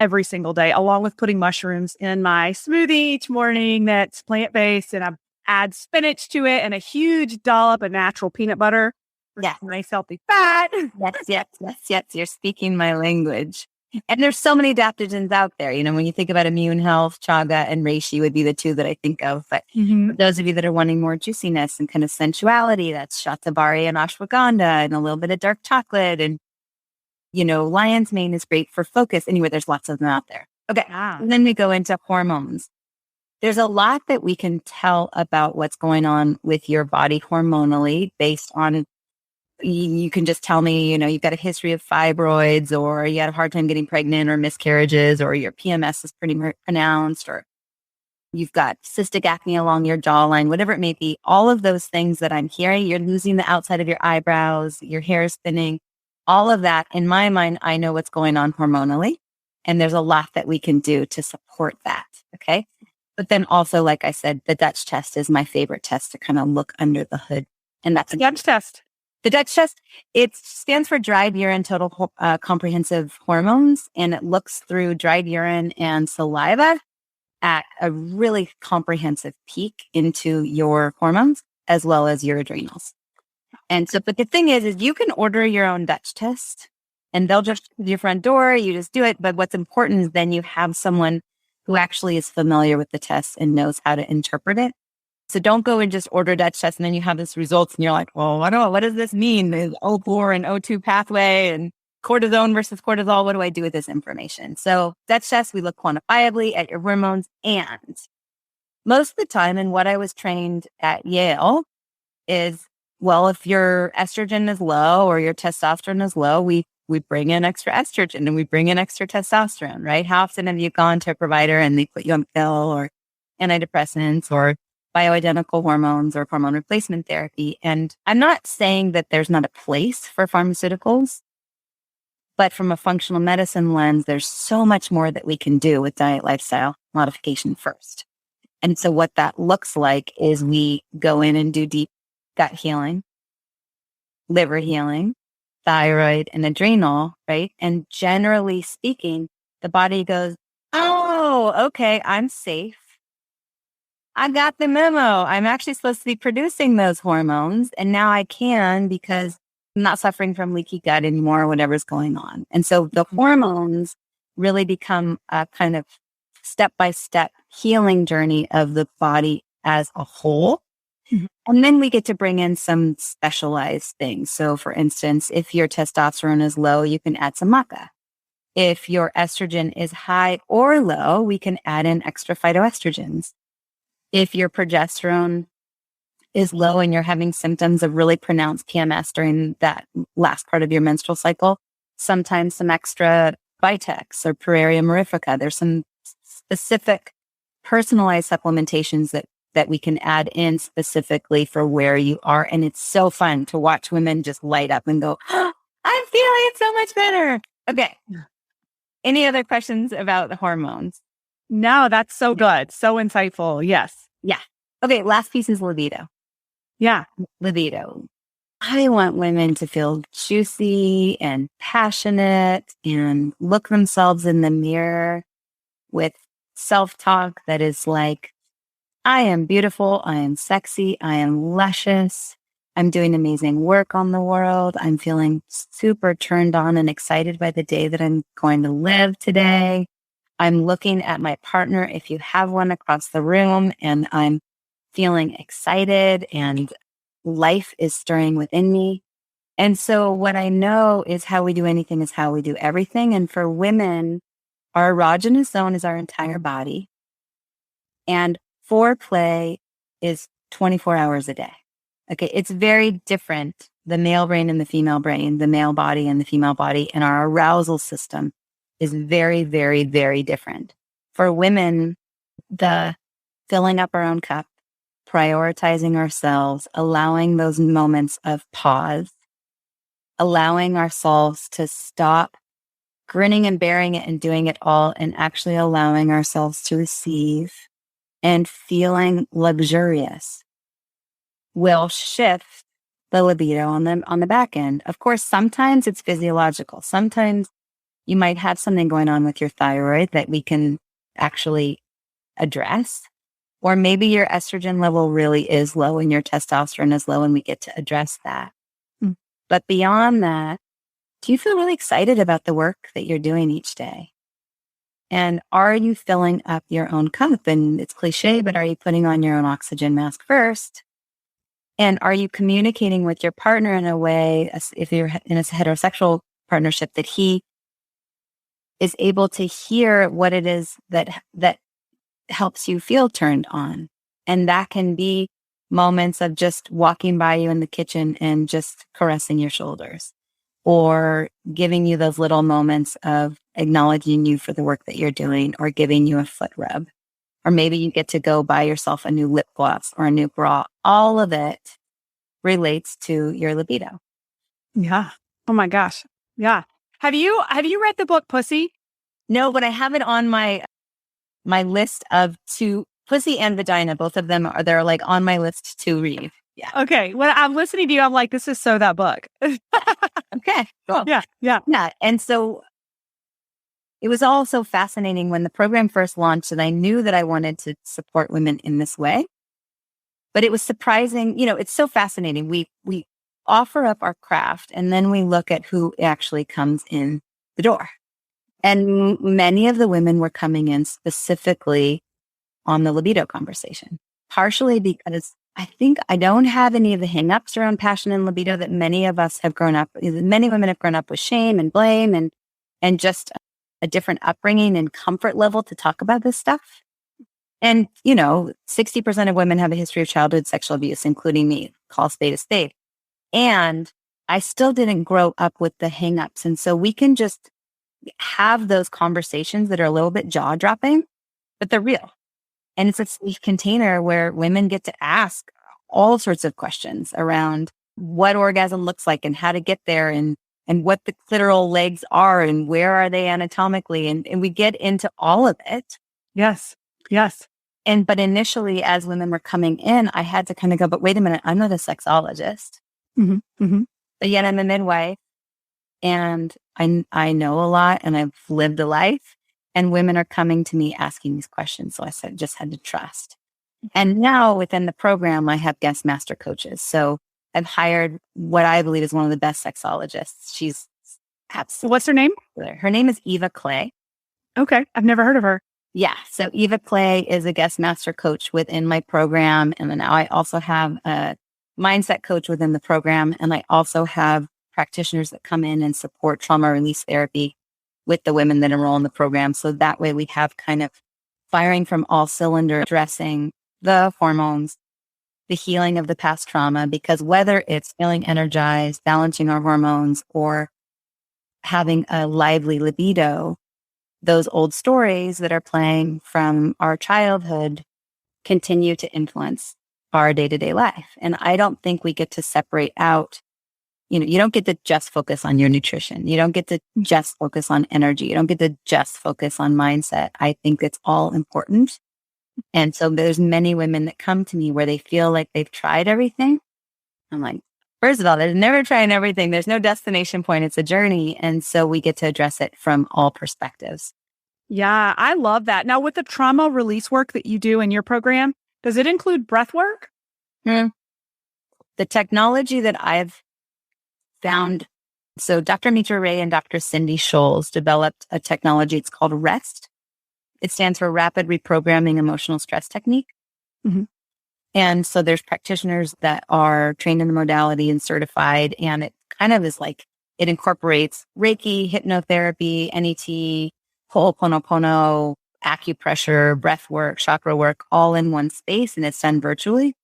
every single day, along with putting mushrooms in my smoothie each morning that's plant-based, and I add spinach to it and a huge dollop of natural peanut butter. Yes. Nice healthy fat. Yes. You're speaking my language. And there's so many adaptogens out there. When you think about immune health, chaga and reishi would be the two that I think of. But for those of you that are wanting more juiciness and kind of sensuality, that's shatavari and ashwagandha and a little bit of dark chocolate. And, lion's mane is great for focus. Anyway, there's lots of them out there. Okay. And then we go into hormones. There's a lot that we can tell about what's going on with your body hormonally based on, you can just tell me, you've got a history of fibroids, or you had a hard time getting pregnant, or miscarriages, or your PMS is pretty pronounced, or you've got cystic acne along your jawline, whatever it may be. All of those things that I'm hearing, you're losing the outside of your eyebrows, your hair is thinning, all of that, in my mind, I know what's going on hormonally. And there's a lot that we can do to support that. Okay. But then also, like I said, the Dutch test is my favorite test to kind of look under the hood. And that's the Dutch test. The Dutch test, it stands for dried urine total comprehensive hormones. And it looks through dried urine and saliva at a really comprehensive peek into your hormones as well as your adrenals. And so, but the thing is you can order your own Dutch test and they'll just come to your front door. You just do it. But what's important is then you have someone who actually is familiar with the test and knows how to interpret it. So don't go and just order Dutch test and then you have this results and you're like, well, I don't know, what does this mean? There's O4 and O2 pathway and cortisone versus cortisol. What do I do with this information? So Dutch test, we look quantifiably at your hormones, and most of the time, and what I was trained at Yale is Well, if your estrogen is low or your testosterone is low, we bring in extra estrogen and we bring in extra testosterone, right? How often have you gone to a provider and they put you on pill or antidepressants or bioidentical hormones or hormone replacement therapy? And I'm not saying that there's not a place for pharmaceuticals, but from a functional medicine lens, there's so much more that we can do with diet lifestyle modification first. And so what that looks like is we go in and do deep gut healing, liver healing, thyroid and adrenal, right? And generally speaking, the body goes, oh, okay, I'm safe. I got the memo. I'm actually supposed to be producing those hormones. And now I can because I'm not suffering from leaky gut anymore or whatever's going on. And so the hormones really become a kind of step-by-step healing journey of the body as a whole. Mm-hmm. And then we get to bring in some specialized things. So for instance, if your testosterone is low, you can add some maca. If your estrogen is high or low, we can add in extra phytoestrogens. If your progesterone is low and you're having symptoms of really pronounced PMS during that last part of your menstrual cycle, sometimes some extra Vitex or Praeria mirifica. There's some specific personalized supplementations that we can add in specifically for where you are. And it's so fun to watch women just light up and go, oh, I'm feeling so much better. Okay. Any other questions about the hormones? No, that's so good. So insightful. Yes. Yeah. Okay. Last piece is libido. Yeah. Libido. I want women to feel juicy and passionate and look themselves in the mirror with self-talk that is like, I am beautiful. I am sexy. I am luscious. I'm doing amazing work on the world. I'm feeling super turned on and excited by the day that I'm going to live today. I'm looking at my partner, if you have one, across the room, and I'm feeling excited and life is stirring within me. And so what I know is how we do anything is how we do everything. And for women, our erogenous zone is our entire body. And foreplay is 24 hours a day. Okay. It's very different. The male brain and the female brain, the male body and the female body, and our arousal system is very, very, very different. For women, the filling up our own cup, prioritizing ourselves, allowing those moments of pause, allowing ourselves to stop grinning and bearing it and doing it all, and actually allowing ourselves to receive and feeling luxurious will shift the libido on the back end. Of course, sometimes it's physiological. Sometimes you might have something going on with your thyroid that we can actually address. Or maybe your estrogen level really is low and your testosterone is low and we get to address that. Mm. But beyond that, do you feel really excited about the work that you're doing each day? And are you filling up your own cup? And it's cliche, but are you putting on your own oxygen mask first? And are you communicating with your partner in a way, if you're in a heterosexual partnership, that he is able to hear what it is that helps you feel turned on? And that can be moments of just walking by you in the kitchen and just caressing your shoulders, or giving you those little moments of acknowledging you for the work that you're doing, or giving you a foot rub. Or maybe you get to go buy yourself a new lip gloss or a new bra. All of it relates to your libido. Yeah. Oh my gosh. Yeah. Have you read the book Pussy? No, but I have it on my list of Pussy and Vagina. Both of them they're like on my list to read. Yeah. Okay. When I'm listening to you, I'm like, this is so that book. Okay. Cool. Yeah. Yeah. Yeah. And so it was all so fascinating when the program first launched, and I knew that I wanted to support women in this way. But it was surprising. It's so fascinating. We offer up our craft, and then we look at who actually comes in the door. And many of the women were coming in specifically on the libido conversation, partially because I think I don't have any of the hangups around passion and libido that many women have grown up with shame and blame and just a different upbringing and comfort level to talk about this stuff. And, 60% of women have a history of childhood sexual abuse, including me. Call spade a spade. And I still didn't grow up with the hangups. And so we can just have those conversations that are a little bit jaw dropping, but they're real. And it's a safe container where women get to ask all sorts of questions around what orgasm looks like and how to get there and what the clitoral legs are and where are they anatomically. And we get into all of it. Yes. Yes. But initially, as women were coming in, I had to kind of go, but wait a minute, I'm not a sexologist. But yet I'm a midwife and I know a lot and I've lived a life, and women are coming to me asking these questions. So I said, just had to trust. And now within the program, I have guest master coaches. So I've hired what I believe is one of the best sexologists. She's absolutely. What's her name? Her name is Eva Clay. Okay. I've never heard of her. Yeah. So Eva Clay is a guest master coach within my program. And then now I also have a mindset coach within the program. And I also have practitioners that come in and support trauma release therapy with the women that enroll in the program. So that way we have kind of firing from all cylinders, addressing the hormones, the healing of the past trauma, because whether it's feeling energized, balancing our hormones, or having a lively libido, those old stories that are playing from our childhood continue to influence our day-to-day life. And I don't think we get to separate out, you don't get to just focus on your nutrition. You don't get to just focus on energy. You don't get to just focus on mindset. I think it's all important. And so there's many women that come to me where they feel like they've tried everything. I'm like, first of all, there's never trying everything. There's no destination point. It's a journey. And so we get to address it from all perspectives. Yeah, I love that. Now, with the trauma release work that you do in your program, does it include breath work? The technology that I've found, so Dr. Mitra Ray and Dr. Cindy Scholes developed a technology. It's called REST. It stands for Rapid Reprogramming Emotional Stress Technique. And so there's practitioners that are trained in the modality and certified. And it kind of is like, it incorporates Reiki, hypnotherapy, NET, Ho'oponopono, acupressure, breath work, chakra work, all in one space. And it's done virtually.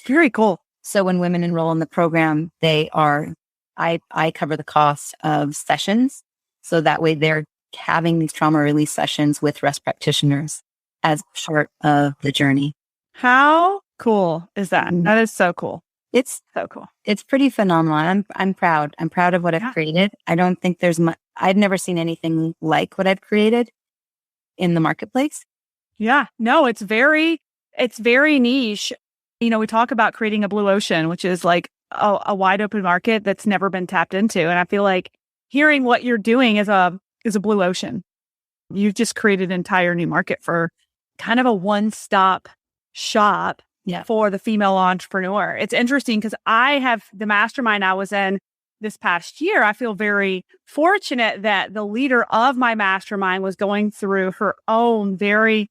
Very cool. So when women enroll in the program, I cover the cost of sessions. So that way they're having these trauma release sessions with rest practitioners as part of the journey. How cool is that? That is so cool. It's so cool. It's pretty phenomenal. I'm proud. I'm proud of what I've created. I don't think there's much. I've never seen anything like what I've created in the marketplace. Yeah, no, it's very niche. We talk about creating a blue ocean, which is like a wide open market that's never been tapped into. And I feel like hearing what you're doing is a blue ocean. You've just created an entire new market for kind of a one-stop shop for the female entrepreneur. It's interesting because I have the mastermind I was in this past year. I feel very fortunate that the leader of my mastermind was going through her own very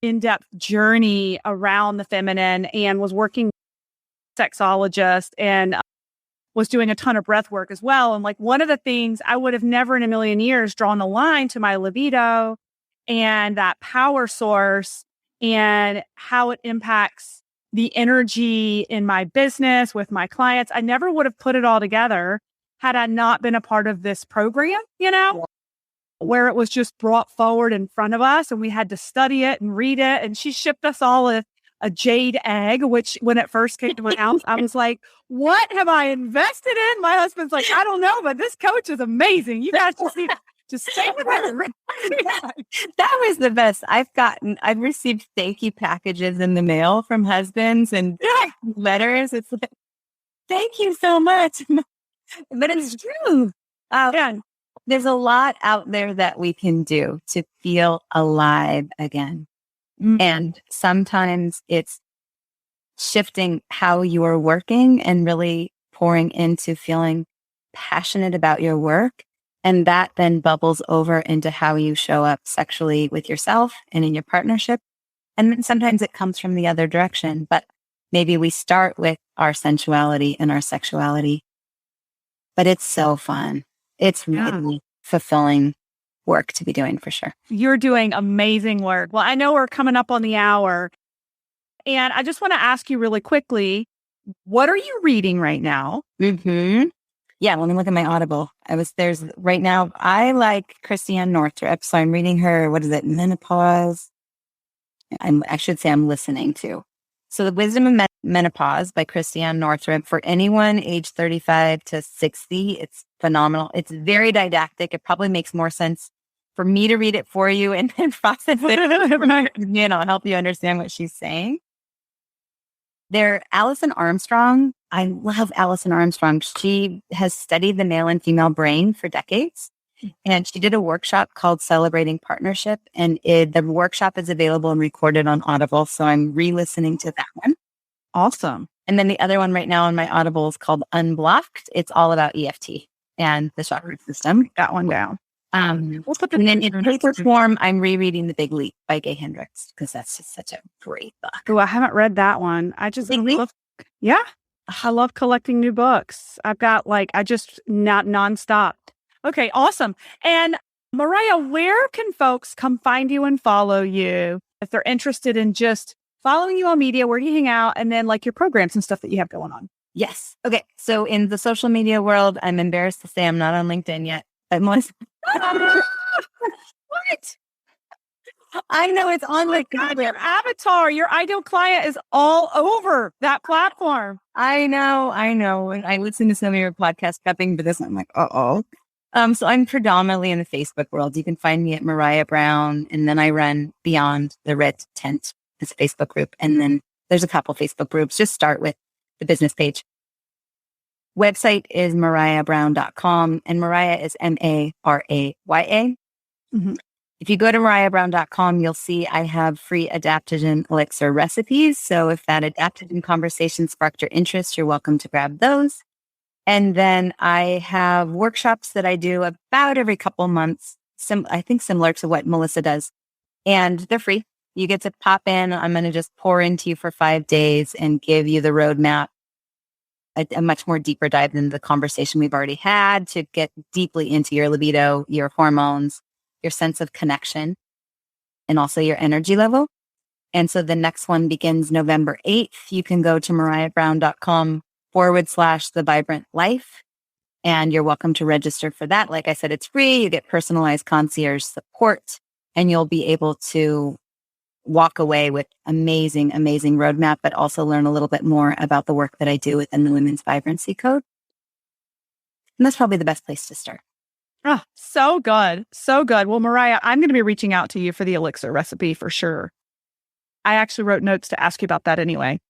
in-depth journey around the feminine and was working with a sexologist and was doing a ton of breath work as well. And like one of the things I would have never in a million years drawn the line to my libido and that power source and how it impacts the energy in my business with my clients. I never would have put it all together had I not been a part of this program, where it was just brought forward in front of us and we had to study it and read it. And she shipped us all a jade egg, which when it first came to my house, I was like, what have I invested in? My husband's like, I don't know, but this coach is amazing. You guys just stay with it. That was the best. I've received thank you packages in the mail from husbands and letters. It's like, thank you so much. But it's true. There's a lot out there that we can do to feel alive again. And sometimes it's shifting how you are working and really pouring into feeling passionate about your work. And that then bubbles over into how you show up sexually with yourself and in your partnership. And then sometimes it comes from the other direction, but maybe we start with our sensuality and our sexuality. But it's so fun. It's really fulfilling work to be doing for sure. You're doing amazing work. Well, I know we're coming up on the hour. And I just want to ask you really quickly, what are you reading right now? Mm-hmm. Yeah, let me look at my Audible. There's right now, I like Christiane Northrup. So I'm reading her, what is it, Menopause? I should say I'm listening to. So The Wisdom of Menopause by Christiane Northrup. For anyone age 35 to 60, it's phenomenal. It's very didactic. It probably makes more sense for me to read it for you and then process it, help you understand what she's saying. Alison Armstrong. I love Alison Armstrong. She has studied the male and female brain for decades. And she did a workshop called Celebrating Partnership. And the workshop is available and recorded on Audible. So I'm re-listening to that one. Awesome. And then the other one right now on my Audible is called Unblocked. It's all about EFT and the chakra system. Got one down. And then in paper form, I'm rereading The Big Leap by Gay Hendricks because that's just such a great book. Oh, I haven't read that one. I love collecting new books. I've got not nonstop. Okay, awesome. And Maraya, where can folks come find you and follow you if they're interested in just following you on media? Where do you hang out? And then your programs and stuff that you have going on. Yes. Okay. So in the social media world, I'm embarrassed to say I'm not on LinkedIn yet. But what? I know it's on God, your avatar, your ideal client is all over that platform. I know. I listen to some of your podcast prepping, but this I'm like, uh-oh. So I'm predominantly in the Facebook world. You can find me at Maraya Brown, and then I run Beyond the Red Tent. It's a Facebook group. And then there's a couple Facebook groups. Just start with the business page. Website is marayabrown.com, and Maraya is Maraya. Mm-hmm. If you go to marayabrown.com, you'll see I have free adaptogen elixir recipes. So if that adaptogen conversation sparked your interest, you're welcome to grab those. And then I have workshops that I do about every couple months, I think similar to what Melissa does. And they're free. You get to pop in. I'm going to just pour into you for 5 days and give you the roadmap, a much more deeper dive than the conversation we've already had, to get deeply into your libido, your hormones, your sense of connection, and also your energy level. And so the next one begins November 8th. You can go to marayabrown.com/The Vibrant Life. And you're welcome to register for that. Like I said, it's free. You get personalized concierge support, and you'll be able to walk away with amazing roadmap, but also learn a little bit more about the work that I do within the Women's Vibrancy Code. And that's probably the best place to start. Oh, so good. So good. Well, Maraya, I'm going to be reaching out to you for the elixir recipe for sure. I actually wrote notes to ask you about that anyway.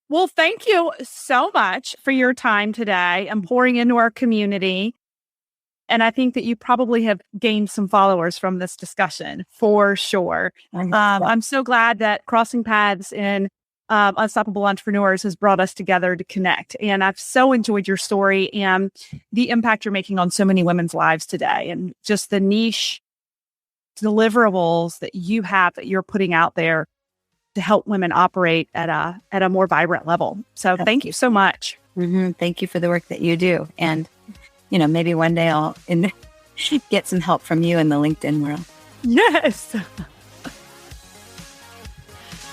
Well, thank you so much for your time today and pouring into our community. And I think that you probably have gained some followers from this discussion for sure. I'm so glad that crossing paths in Unstoppable Entrepreneurs has brought us together to connect. And I've so enjoyed your story and the impact you're making on so many women's lives today, and just the niche deliverables that you have that you're putting out there to help women operate at a more vibrant level. So thank you so much. Mm-hmm. Thank you for the work that you do. And, maybe one day I'll get some help from you in the LinkedIn world. Yes.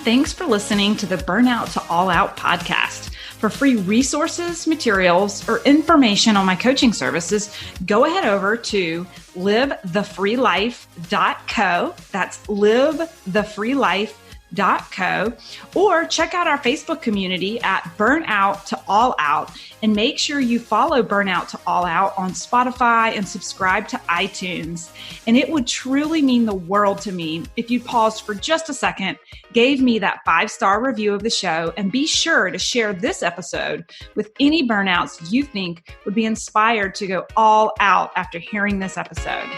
Thanks for listening to the Burnout to All Out podcast. For free resources, materials, or information on my coaching services, go ahead over to livethefreelife.co. That's livethefreelife.co, or check out our Facebook community at Burnout to All Out, and make sure you follow Burnout to All Out on Spotify and subscribe to iTunes. And it would truly mean the world to me if you paused for just a second, gave me that 5-star review of the show, and be sure to share this episode with any burnouts you think would be inspired to go all out after hearing this episode.